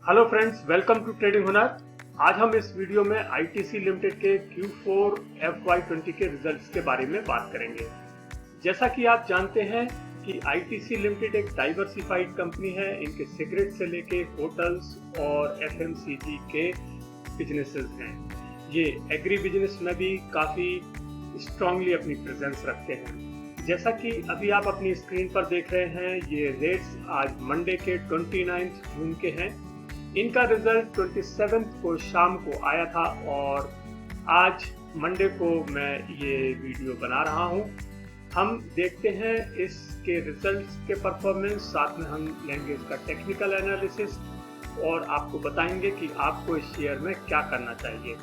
Hello friends, welcome to trading Hunar. आज हम इस वीडियो में आईटीसी लिमिटेड के Q4 FY20 के रिजल्ट्स के बारे में बात करेंगे। जैसा कि आप जानते हैं कि आईटीसी लिमिटेड एक डाइवर्सिफाइड कंपनी है। इनके सिगरेट से लेके होटल्स और एफएमसीजी के बिजनेसेस हैं। ये एग्री बिजनेस में भी काफ़ी स्ट्रांगली अपनी प्रेजेंस रखते हैं। जैसा कि अभी आप अपनी स्क्रीन पर देख रहे हैं, ये रेट्स आज मंडे के 29 जून के हैं। इनका रिजल्ट 27 को शाम को आया था और आज मंडे को मैं ये वीडियो बना रहा हूँ। हम देखते हैं इसके रिजल्ट्स के परफॉर्मेंस, साथ में हम लेंगे इसका टेक्निकल एनालिसिस और आपको बताएंगे कि आपको इस शेयर में क्या करना चाहिए।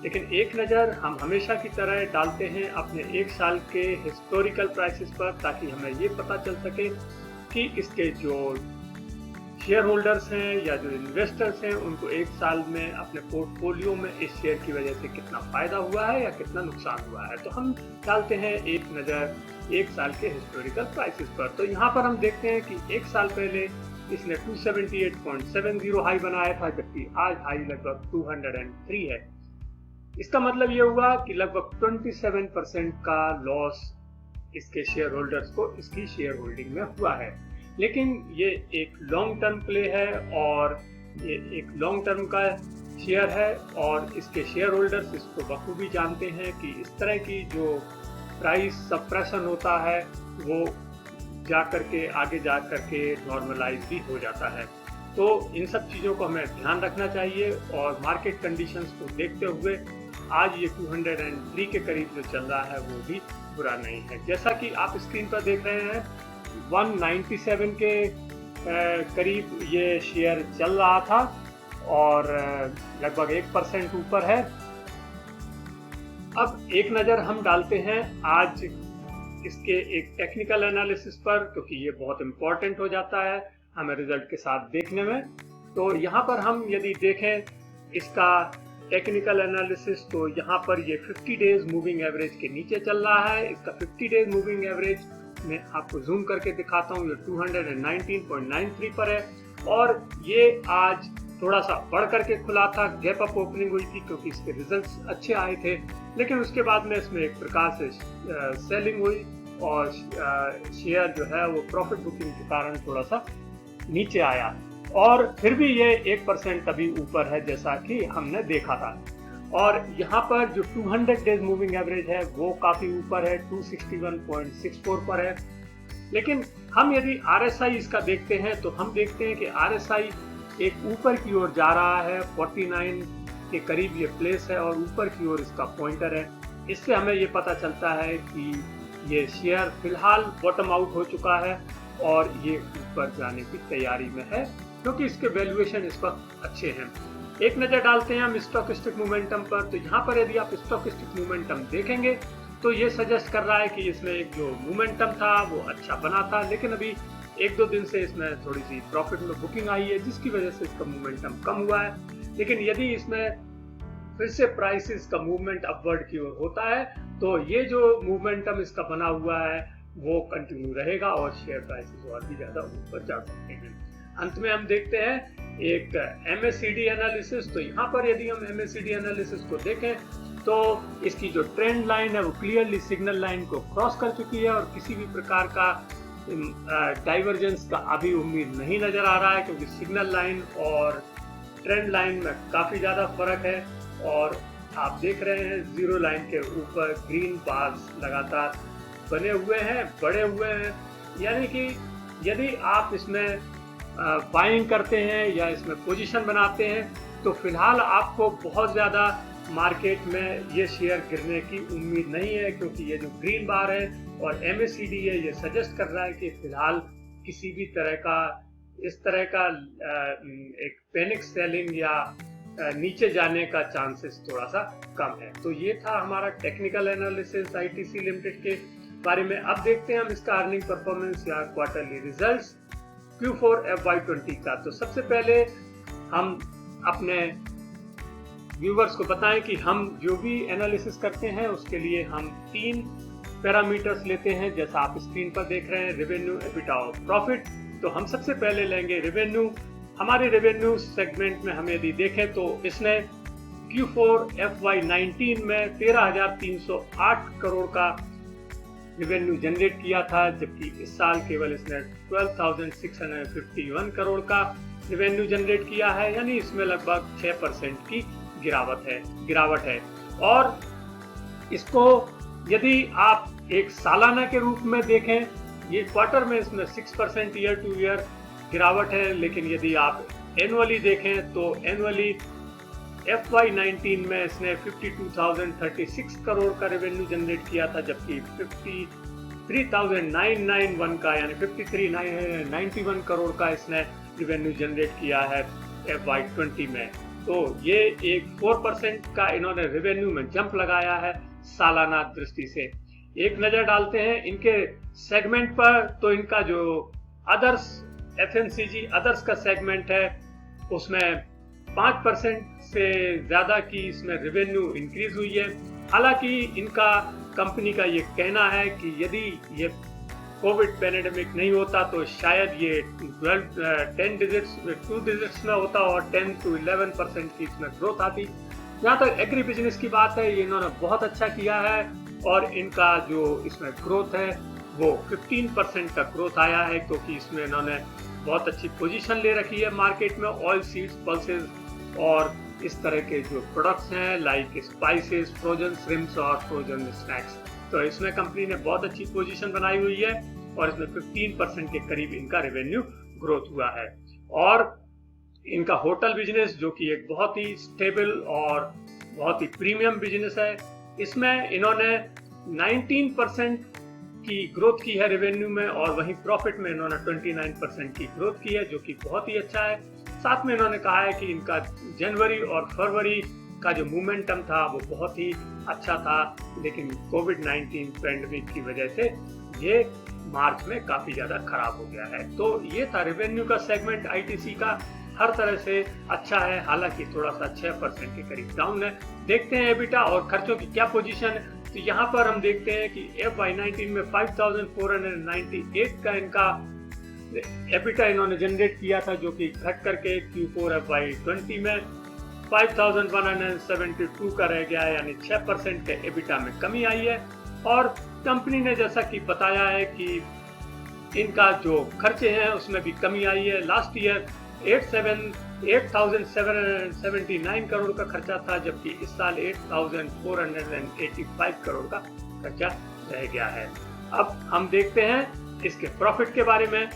लेकिन एक नज़र हम हमेशा की तरह डालते हैं अपने एक साल के हिस्टोरिकल प्राइसेस पर, ताकि हमें ये पता चल सके कि इसके जो शेयर होल्डर्स हैं या जो इन्वेस्टर्स हैं उनको एक साल में अपने पोर्टफोलियो में इस शेयर की वजह से कितना फायदा हुआ है या कितना नुकसान हुआ है। तो हम डालते हैं एक नज़र एक साल के हिस्टोरिकल प्राइसेस पर। तो यहाँ पर हम देखते हैं कि एक साल पहले इसने 278.70 हाई बनाया था, जबकि आज हाई लगभग 203 है। इसका मतलब ये हुआ कि लगभग 27% का लॉस इसके शेयर होल्डर्स को इसकी शेयर होल्डिंग में हुआ है। लेकिन ये एक लॉन्ग टर्म प्ले है और ये एक लॉन्ग टर्म का शेयर है और इसके शेयर होल्डर्स इसको बखूबी जानते हैं कि इस तरह की जो प्राइस सप्रेशन होता है वो आगे जा करके नॉर्मलाइज भी हो जाता है। तो इन सब चीज़ों को हमें ध्यान रखना चाहिए और मार्केट कंडीशंस को देखते हुए आज ये 203 के करीब जो चल रहा है वो भी बुरा नहीं है। जैसा कि आप स्क्रीन पर देख रहे हैं 197 के करीब ये शेयर चल रहा था और लगभग 1% ऊपर है। अब एक नज़र हम डालते हैं आज इसके एक टेक्निकल एनालिसिस पर, क्योंकि ये बहुत इम्पोर्टेंट हो जाता है हमें रिजल्ट के साथ देखने में। तो यहाँ पर हम यदि देखें इसका टेक्निकल एनालिसिस, तो यहाँ पर ये 50 डेज मूविंग एवरेज के नीचे चल रहा है। इसका 50 डेज मूविंग एवरेज मैं आपको जूम करके दिखाता हूँ, ये 219.93 पर है और ये आज थोड़ा सा बढ़ करके खुला था। गैप अप ओपनिंग हुई थी क्योंकि इसके रिजल्ट्स अच्छे आए थे, लेकिन उसके बाद में इसमें एक प्रकार से सेलिंग हुई और शेयर जो है वो प्रॉफिट बुकिंग के कारण थोड़ा सा नीचे आया और फिर भी ये 1% अभी ऊपर है जैसा कि हमने देखा था। और यहाँ पर जो 200 डेज मूविंग एवरेज है वो काफ़ी ऊपर है, 261.64 पर है। लेकिन हम यदि RSI इसका देखते हैं तो हम देखते हैं कि RSI एक ऊपर की ओर जा रहा है, 49 के करीब ये प्लेस है और ऊपर की ओर इसका पॉइंटर है। इससे हमें ये पता चलता है कि ये शेयर फिलहाल बॉटम आउट हो चुका है और ये ऊपर जाने की तैयारी में है, क्योंकि इसके वैल्यूएशन इस वक्त अच्छे हैं। एक नज़र डालते हैं हम स्टॉकिस्टिक मोमेंटम पर। तो यहाँ पर यदि आप स्टॉकिस्टिक मोमेंटम देखेंगे तो ये सजेस्ट कर रहा है कि इसमें एक जो मोमेंटम था वो अच्छा बना था, लेकिन अभी 1-2 दिन से इसमें थोड़ी सी प्रॉफिट में बुकिंग आई है जिसकी वजह से इसका मोमेंटम कम हुआ है। लेकिन यदि इसमें फिर से प्राइसेस का मूवमेंट अपवर्ड की ओर होता है तो ये जो मोमेंटम इसका बना हुआ है वो कंटिन्यू रहेगा और शेयर प्राइसेस और भी ज़्यादा ऊपर जा सकते हैं। अंत में हम देखते हैं एक MACD एनालिसिस। तो यहाँ पर यदि हम MACD एनालिसिस को देखें तो इसकी जो ट्रेंड लाइन है वो क्लियरली सिग्नल लाइन को क्रॉस कर चुकी है और किसी भी प्रकार का डाइवर्जेंस का अभी उम्मीद नहीं नज़र आ रहा है, क्योंकि सिग्नल लाइन और ट्रेंड लाइन में काफ़ी ज़्यादा फर्क है। और आप देख रहे हैं जीरो लाइन के ऊपर ग्रीन बार्स लगातार बने हुए हैं, बढ़े हुए हैं। यानी कि यदि आप इसमें बाइंग करते हैं या इसमें पोजीशन बनाते हैं तो फिलहाल आपको बहुत ज़्यादा मार्केट में ये शेयर गिरने की उम्मीद नहीं है, क्योंकि ये जो ग्रीन बार है और MACD है ये सजेस्ट कर रहा है कि फिलहाल किसी भी तरह का इस तरह का एक पैनिक सेलिंग या नीचे जाने का चांसेस थोड़ा सा कम है। तो ये था हमारा टेक्निकल एनालिसिस आईटीसी लिमिटेड के बारे में। अब देखते हैं हम इसका अर्निंग परफॉर्मेंस या क्वार्टरली रिजल्ट्स Q4 FY20 का। तो सबसे पहले हम अपने व्यूवर्स को बताएं कि हम जो भी एनालिसिस करते हैं उसके लिए हम 3 पैरामीटर्स लेते हैं, जैसा आप स्क्रीन पर देख रहे हैं, रेवेन्यू, एबिटा और प्रॉफिट। तो हम सबसे पहले लेंगे रेवेन्यू। हमारे रेवेन्यू सेगमेंट में हम यदि देखें तो इसने Q4 FY19 में 13,308 करोड़ का रेवेन्यू जनरेट किया था, जबकि इस साल केवल इसने 12,651 करोड़ का रेवेन्यू जनरेट किया है, यानी इसमें लगभग 6% की गिरावट है। और इसको यदि आप एक सालाना के रूप में देखें, ये क्वार्टर में इसमें 6% ईयर टू ईयर गिरावट है, लेकिन यदि आप एनुअली देखें तो एनुअली FY19 में इसने 52,036 करोड़ का रेवेन्यू जनरेट किया था, जबकि 53,991 का यानी 53,991 करोड़ का इसने रेवेन्यू जनरेट किया है FY20 में। तो ये एक 4% का इन्होंने रेवेन्यू में जंप लगाया है सालाना दृष्टि से। एक नजर डालते हैं इनके सेगमेंट पर, तो इनका जो अदर्स FMCG अदर्स का सेगमेंट है उसमें 5% से ज्यादा की इसमें रेवेन्यू इंक्रीज हुई है। हालांकि इनका कंपनी का ये कहना है कि यदि ये कोविड पैंडेमिक नहीं होता तो शायद ये 2 डिजिट्स में होता और 10 to 11% की इसमें ग्रोथ आती। जहाँ तक एग्री बिजनेस की बात है, ये इन्होंने बहुत अच्छा किया है और इनका जो इसमें ग्रोथ है वो 15% का ग्रोथ आया है, क्योंकि इसमें इन्होंने बहुत अच्छी पोजीशन ले रखी है मार्केट में। ऑयल सीड्स, पल्सेस और इस तरह के जो प्रोडक्ट्स हैं लाइक स्पाइसेस, फ्रोजन श्रिम्प्स और फ्रोजन स्नैक्स, तो इसमें कंपनी ने बहुत अच्छी पोजीशन बनाई हुई है और इसमें 15% के करीब इनका रेवेन्यू ग्रोथ हुआ है। और इनका होटल बिजनेस, जो कि एक बहुत ही स्टेबल और बहुत ही प्रीमियम बिजनेस है, इसमें इन्होंने 19% की ग्रोथ की है रेवेन्यू में, और वहीं प्रॉफिट में इन्होंने 29% की ग्रोथ की है, जो कि बहुत ही अच्छा है। साथ में इन्होंने कहा है कि इनका जनवरी और फरवरी का जो मोमेंटम था वो बहुत ही अच्छा था, लेकिन कोविड-19 पैंडेमिक की वजह से ये मार्च में काफी ज्यादा खराब हो गया है। तो ये था रेवेन्यू का सेगमेंट आईटीसी का, हर तरह से अच्छा है, हालांकि थोड़ा सा 6% के करीब डाउन है। देखते हैं एबिटा और खर्चों की क्या पोजीशन है। तो यहाँ पर हम देखते हैं कि FY19 में 5,498 का इनका एबिटा इन्होंने जनरेट किया था, जो कि घट करके Q4 FY20 में 5,172 का रह गया है, यानी 6% के एबिटा में कमी आई है। और कंपनी ने जैसा कि बताया है कि इनका जो खर्चे हैं उसमें भी कमी आई है। लास्ट ईयर 8,779 करोड़ का खर्चा था, जबकि इस साल 8,485 करोड़ का खर्चा रह गया है। अब हम देखते हैं इसके प्रॉफिट के बारे में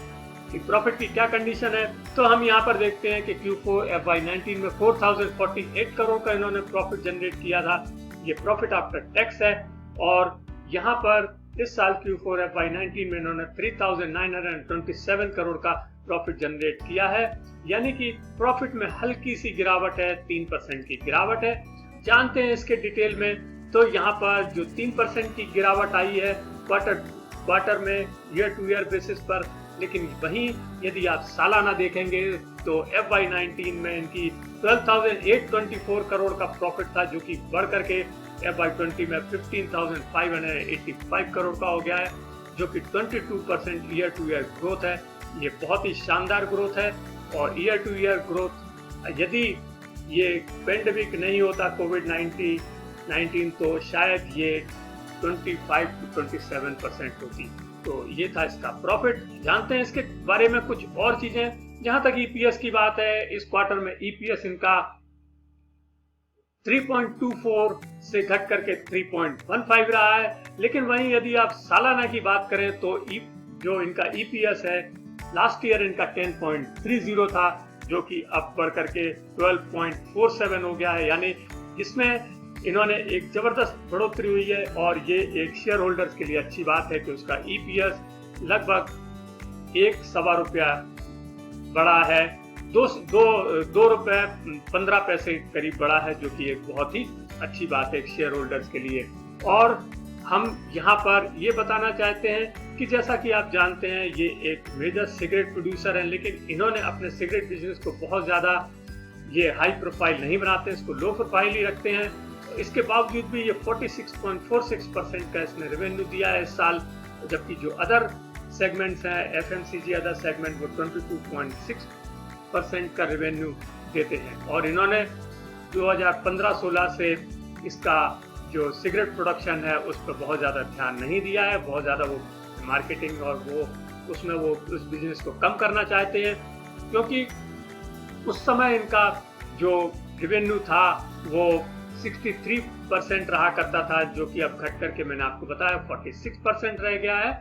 कि प्रॉफिट की क्या कंडीशन है। तो हम यहाँ पर देखते हैं कि Q4 FY19 में 4,048 करोड़ का इन्होंने प्रॉफिट जनरेट किया था। ये प्रॉफिट आफ्टर टैक्स है। और यहाँ पर इस साल Q4 FY19 में इन्होंने 3,927 करोड़ का प्रॉफिट जनरेट किया है, यानी कि प्रॉफिट में हल्की सी गिरावट है, 3% की गिरावट है। जानते हैं इसके डिटेल में। तो यहाँ पर जो 3% की गिरावट आई है क्वार्टर में ईयर टू ईयर बेसिस पर, लेकिन वहीं यदि आप सालाना देखेंगे तो FY19 में इनकी 12,824 करोड़ का प्रॉफिट था, जो कि बढ़ करके FY20 में 15,585 करोड़ का हो गया है, जो कि 22% ईयर टू ईयर ग्रोथ है। ये बहुत ही शानदार ग्रोथ है। और ईयर टू ईयर ग्रोथ, यदि ये पेंडेमिक नहीं होता कोविड-19 तो शायद ये 25 to 27% होती। तो ये था इसका प्रॉफिट। जानते हैं इसके बारे में कुछ और चीजें। जहां तक EPS की बात है, इस क्वार्टर में EPS इनका 3.24 से घट करके 3.15 रहा है। लेकिन वहीं यदि आप सालाना की बात करें तो जो इनका EPS है, लास्ट ईयर इनका 10.30 था, जो कि अब बढ़ करके 12.47 हो गया है, यानी इसमें इन्होंने एक जबरदस्त बढ़ोतरी हुई है। और ये एक शेयर होल्डर्स के लिए अच्छी बात है कि उसका EPS लगभग 1.15 रुपया बढ़ा है, 2 रुपये 15 पैसे करीब बढ़ा है, जो कि एक बहुत ही अच्छी बात है शेयर होल्डर्स के लिए। और हम यहाँ पर ये बताना चाहते हैं कि जैसा कि आप जानते हैं ये एक मेजर सिगरेट प्रोड्यूसर है, लेकिन इन्होंने अपने सिगरेट बिजनेस को बहुत ज़्यादा ये हाई प्रोफाइल नहीं बनाते, इसको लो प्रोफाइल ही रखते हैं। इसके बावजूद भी ये 46.46% का इसने रेवेन्यू दिया है इस साल, जबकि जो अदर सेगमेंट्स हैं FMCG अदर सेगमेंट वो 6% का रेवेन्यू देते हैं। और इन्होंने 2015-16 से इसका जो सिगरेट प्रोडक्शन है उस पर बहुत ज़्यादा ध्यान नहीं दिया है, बहुत ज़्यादा वो मार्केटिंग और उसमें वो उस बिजनेस को कम करना चाहते हैं, क्योंकि उस समय इनका जो रेवेन्यू था वो 63% रहा करता था, जो कि अब घट करके मैंने आपको बताया 46% रह गया है।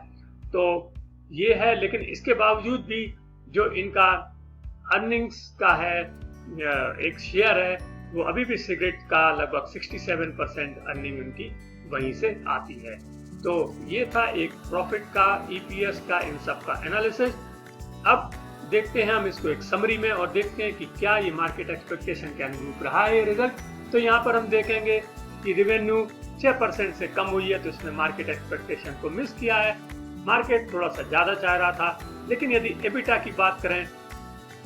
तो ये है, लेकिन इसके बावजूद भी जो इनका अर्निंग्स का है एक शेयर है, वो अभी भी सिगरेट का लगभग 67% अर्निंग उनकी वहीं से आती है। तो ये था एक प्रॉफिट का, ईपीएस का, इन सब का एनालिसिस। अब देखते हैं हम इसको एक समरी में और देखते हैं कि क्या ये मार्केट एक्सपेक्टेशन के अनुरूप रहा है ये रिजल्ट। तो यहाँ पर हम देखेंगे कि रेवेन्यू 6% से कम हुई है, तो इसने मार्केट एक्सपेक्टेशन को मिस किया है। मार्केट थोड़ा सा ज्यादा चाह रहा था, लेकिन यदि एबिटा की बात करें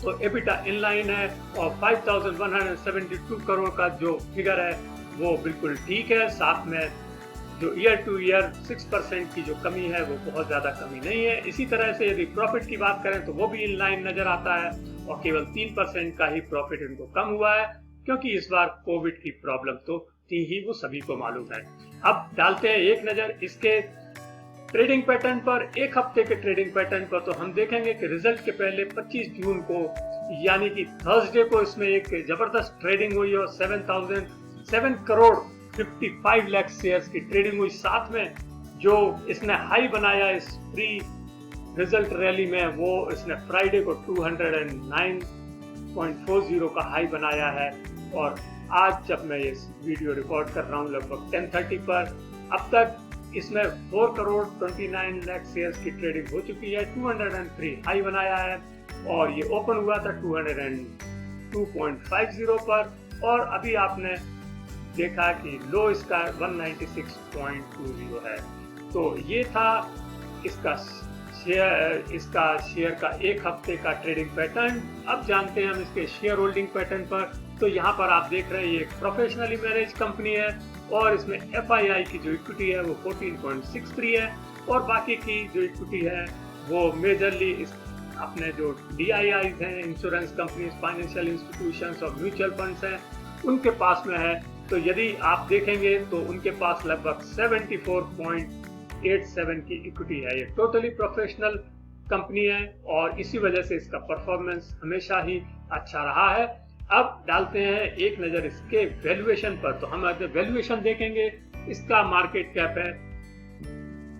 तो एबिटा इनलाइन है और 5172 करोड़ का जो फिगर है वो बिल्कुल ठीक है। साथ में जो ईयर टू ईयर 6% की जो कमी है वो बहुत ज्यादा कमी नहीं है। इसी तरह से यदि प्रॉफिट की बात करें तो वो भी इनलाइन नजर आता है और केवल 3% का ही प्रॉफिट इनको कम हुआ है, क्योंकि इस बार कोविड की प्रॉब्लम तो थी ही, वो सभी को मालूम है। अब डालते हैं एक नजर इसके ट्रेडिंग पैटर्न पर, एक हफ्ते के ट्रेडिंग पैटर्न पर। तो हम देखेंगे कि रिजल्ट के पहले 25 जून को यानी कि थर्सडे को इसमें एक जबरदस्त ट्रेडिंग हुई और 7 करोड़ 55 लाख शेयर्स की ट्रेडिंग हुई। साथ में जो इसने हाई बनाया इस प्री रिजल्ट रैली में, वो इसने फ्राइडे को 209.40 का हाई बनाया है। और आज जब मैं ये वीडियो रिकॉर्ड कर रहा हूँ लगभग 10:30 पर, अब तक इसमें 4 करोड़ 29 लाख शेयर्स की ट्रेडिंग हो चुकी है। 203 हाई बनाया है और ये ओपन हुआ था 202.50 पर, और अभी आपने देखा कि लो इसका 196.20 है। तो ये था इसका शेयर का एक हफ्ते का ट्रेडिंग पैटर्न। अब जानते हैं हम इसके शेयर होल्डिंग पैटर्न पर। तो यहाँ पर आप देख रहे हैं ये एक प्रोफेशनली मैनेज कंपनी है और इसमें FII की जो इक्विटी है वो 14.63 है और बाकी की जो इक्विटी है वो मेजरली अपने जो DIIs हैं, इंश्योरेंस कंपनीज, फाइनेंशियल इंस्टीट्यूशंस और म्यूचुअल फंड्स हैं, उनके पास में है। तो यदि आप देखेंगे तो उनके पास लगभग 74.87 की इक्विटी है। ये टोटली प्रोफेशनल कंपनी है और इसी वजह से इसका परफॉर्मेंस हमेशा ही अच्छा रहा है। अब डालते हैं एक नजर इसके वैल्यूएशन पर। तो हम अगर वैल्यूएशन देखेंगे, इसका मार्केट कैप है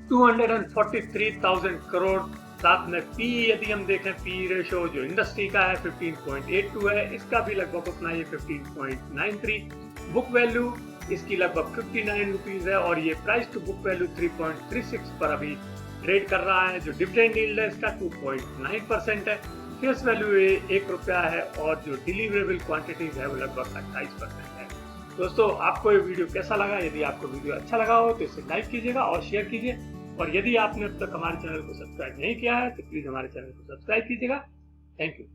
243,000 करोड़। साथ में पी यदि हम देखें, पी रेशो जो इंडस्ट्री का है 15.82 है, इसका भी लगभग उतना ही 15.93। बुक वैल्यू इसकी लगभग 59 रुपीज है और ये प्राइस टू बुक वैल्यू 3.36 पर अभी ट्रेड कर रहा है। जो डिविडेंड यील्ड है इसका 2.9% है। फेस वैल्यू 1 रुपया है और जो डिलीवरेबल क्वांटिटीज है वो लगभग 28% है। दोस्तों, आपको ये वीडियो कैसा लगा? यदि आपको वीडियो अच्छा लगा हो तो इसे लाइक कीजिएगा और शेयर कीजिए, और यदि आपने अब तक हमारे चैनल को सब्सक्राइब नहीं किया है तो प्लीज हमारे चैनल को सब्सक्राइब कीजिएगा। Thank you.